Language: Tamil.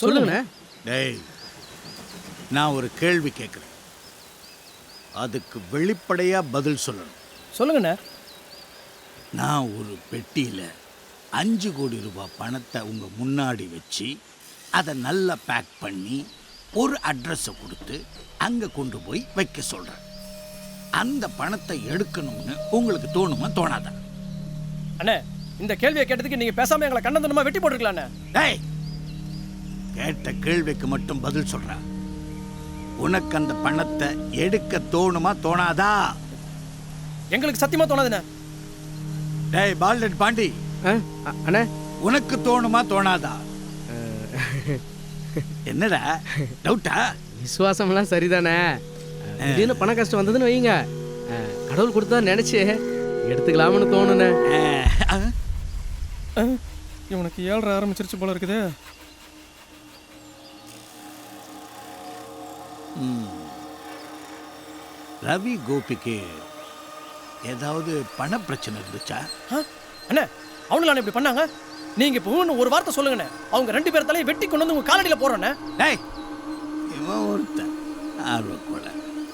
சொல்லுங்கண்ணே. டேய், நான் ஒரு கேள்வி கேட்குறேன், அதுக்கு வெளிப்படையா பதில் சொல்லணும். சொல்லுங்கண்ணே. நான் ஒரு பெட்டியில் 5 கோடி ரூபாய் பணத்தை உங்கள் முன்னாடி வச்சு அதை நல்லா பேக் பண்ணி ஒரு அட்ரஸை கொடுத்து அங்கே கொண்டு போய் வைக்க சொல்கிறேன். அந்த பணத்தை எடுக்கணும்னு உங்களுக்கு தோணுமா தோணாதா? அண்ணே, இந்த கேள்வியை கேட்டதுக்கு நீங்க பேசாம எங்களை கண்ணந்தனமா வெட்டி போட்டுருக்கலாண்ணே. டேய், கேட்ட கேள்விக்கு மட்டும் பதில் சொல்ற. உனக்கு அந்த பணத்தை எடுக்க தோணுமா தோணாதா? எங்களுக்கு சத்தியமா தோணாதுண்ணே. டேய் பால்டட் பாண்டி, அண்ணே, உனக்கு தோணுமா தோணாதா? என்னடா டவுட்டா? விசுவாசம்லாம் சரிதானே. திடீர்னு பண கஷ்டம் வந்ததுன்னு வைங்க, கடவுள் கொடுத்தா நினைச்சு எடுத்துக்கலாம்னு தோணுண்ணே. இவனுக்கு 7 ஆரம்பிச்சிருச்சு போல இருக்குது. ரவி கோபிக்கு ஏதாவது பண பிரச்சனை இருந்துச்சா? அண்ணே, அவங்களான இப்படி பண்ணாங்க? நீங்க இப்போ ஒரு வார்த்தை சொல்லுங்கண்ணே, அவங்க 2 பேர் தலையை வெட்டி கொண்டு வந்து உங்க காலடியில் போறோண்ணே. டேய், இவன் ஒருத்தன் ஆர்வக்கோள